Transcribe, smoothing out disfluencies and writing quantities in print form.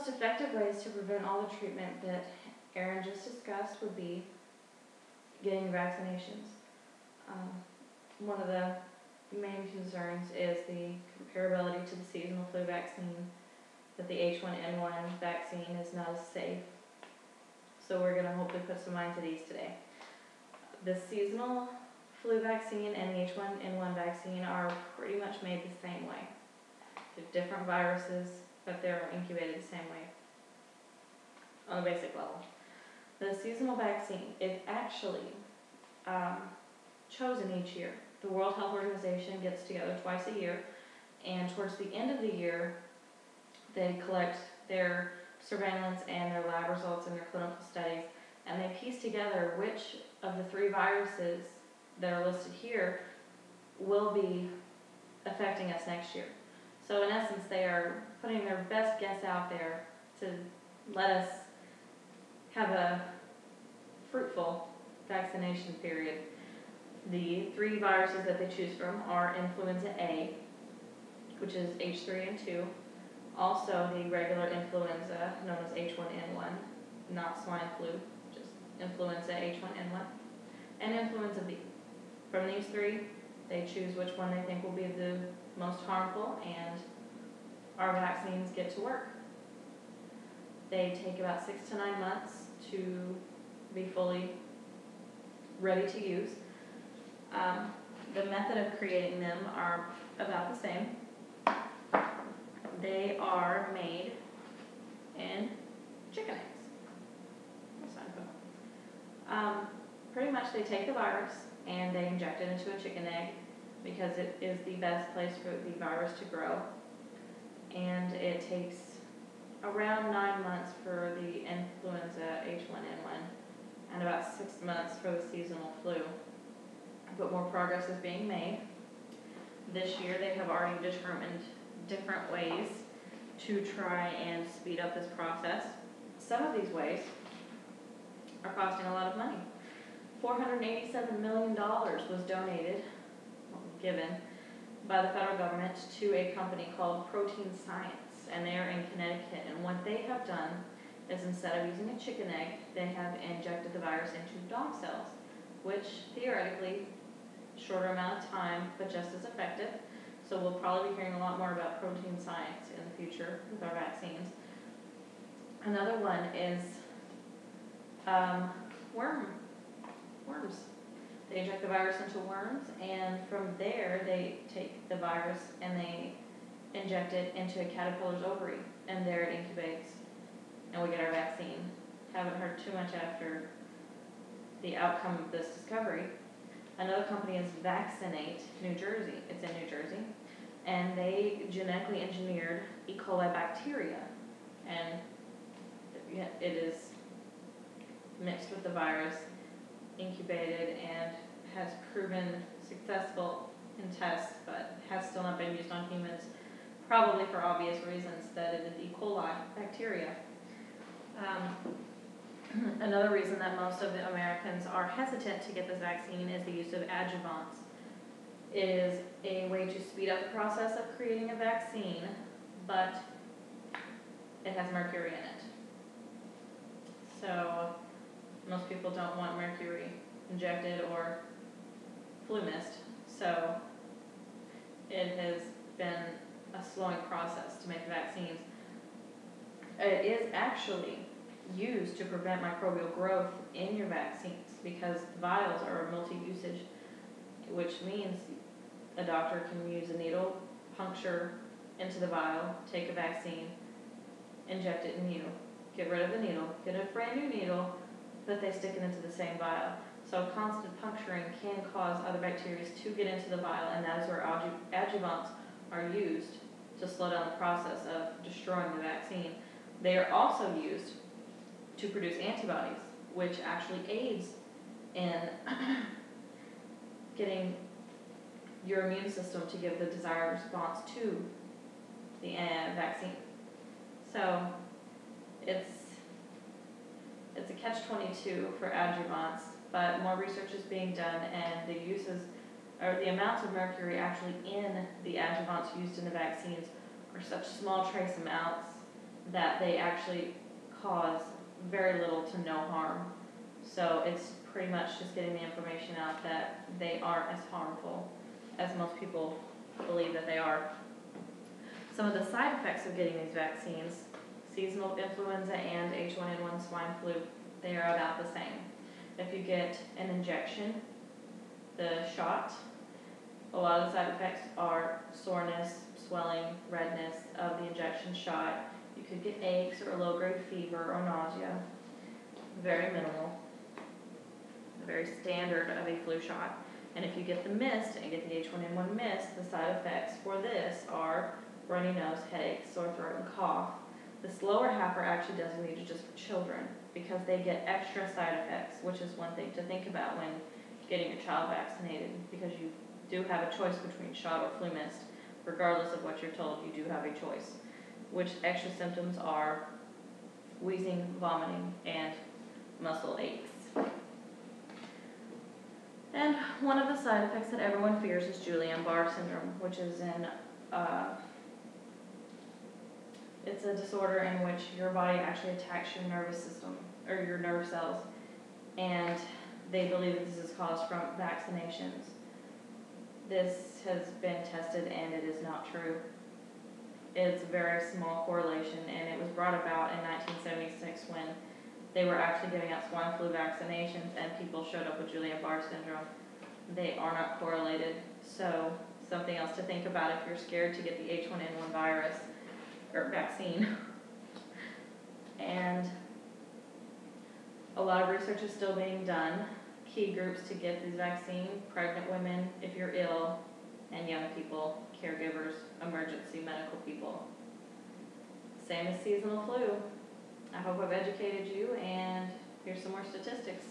most effective ways to prevent all the treatment that Erin just discussed would be getting vaccinations. One of the main concerns is the comparability to the seasonal flu vaccine, that the H1N1 vaccine is not as safe. So we're going to hopefully put some minds at ease today. The seasonal flu vaccine and the H1N1 vaccine are pretty much made the same way. They're different viruses, but they're incubated the same way on a basic level. The seasonal vaccine is actually chosen each year. The World Health Organization gets together twice a year, and towards the end of the year, they collect their surveillance and their lab results and their clinical studies, and they piece together which of the 3 viruses that are listed here will be affecting us next year. So in essence, they are putting their best guess out there to let us have a fruitful vaccination period. The 3 viruses that they choose from are Influenza A, which is H3N2, also the regular influenza known as H1N1, not swine flu, just influenza H1N1, and Influenza B. From these 3, they choose which one they think will be the most harmful, and our vaccines get to work. They take about 6 to 9 months to be fully ready to use. The method of creating them are about the same. They are made in chicken eggs. Pretty much they take the virus and they inject it into a chicken egg because it is the best place for the virus to grow. And it takes around 9 months for the influenza H1N1 and about 6 months for the seasonal flu. But more progress is being made. This year they have already determined different ways to try and speed up this process. Some of these ways are costing a lot of money. $487 million was given by the federal government to a company called Protein Science, and they are in Connecticut. And what they have done is, instead of using a chicken egg, they have injected the virus into dog cells, which theoretically, shorter amount of time, but just as effective. So we'll probably be hearing a lot more about protein science in the future with our vaccines. Another one is worms. They inject the virus into worms, and from there they take the virus and they inject it into a caterpillar's ovary, and there it incubates, and we get our vaccine. Haven't heard too much after the outcome of this discovery. Another company is Vaccinate New Jersey. It's in New Jersey, and they genetically engineered E. coli bacteria, and it is mixed with the virus, incubated, and has proven successful in tests, but has still not been used on humans, probably for obvious reasons that it is E. coli bacteria. Another reason that most of the Americans are hesitant to get this vaccine is the use of adjuvants. It is a way to speed up the process of creating a vaccine, but it has mercury in it. So most people don't want mercury injected or flu mist, so it has been a slowing process to make vaccines. It is actually used to prevent microbial growth in your vaccines because the vials are multi-usage, which means a doctor can use a needle, puncture into the vial, take a vaccine, inject it in you, get rid of the needle, get a brand new needle, but they stick it into the same vial. So constant puncturing can cause other bacteria to get into the vial, and that is where adjuvants are used to slow down the process of destroying the vaccine. They are also used to produce antibodies, which actually aids in getting your immune system to give the desired response to the vaccine. So it's a catch-22 for adjuvants, but more research is being done, and the uses or the amounts of mercury actually in the adjuvants used in the vaccines are such small trace amounts that they actually cause very little to no harm. So it's pretty much just getting the information out that they aren't as harmful as most people believe that they are. Some of the side effects of getting these vaccines, seasonal influenza and H1N1 swine flu, they are about the same. If you get an injection, the shot, a lot of the side effects are soreness, swelling, redness of the injection shot. You could get aches or low-grade fever or nausea. Very minimal. Very standard of a flu shot. And if you get the mist and get the H1N1 mist, the side effects for this are runny nose, headaches, sore throat, and cough. This lower half are actually designated just for children because they get extra side effects, which is one thing to think about when getting your child vaccinated, because you do have a choice between shot or flu mist. Regardless of what you're told, you do have a choice. Which extra symptoms are wheezing, vomiting, and muscle aches. And one of the side effects that everyone fears is Guillain-Barré syndrome, which is it's a disorder in which your body actually attacks your nervous system, or your nerve cells, and they believe that this is caused from vaccinations. This has been tested and it is not true. It's a very small correlation, and it was brought about in 1976 when they were actually giving out swine flu vaccinations and people showed up with Guillain-Barré syndrome. They are not correlated, so something else to think about if you're scared to get the H1N1 virus or vaccine. And a lot of research is still being done. Key groups to get this vaccine: pregnant women, if you're ill, and young people, caregivers, emergency medical people. Same as seasonal flu. I hope I've educated you, and here's some more statistics.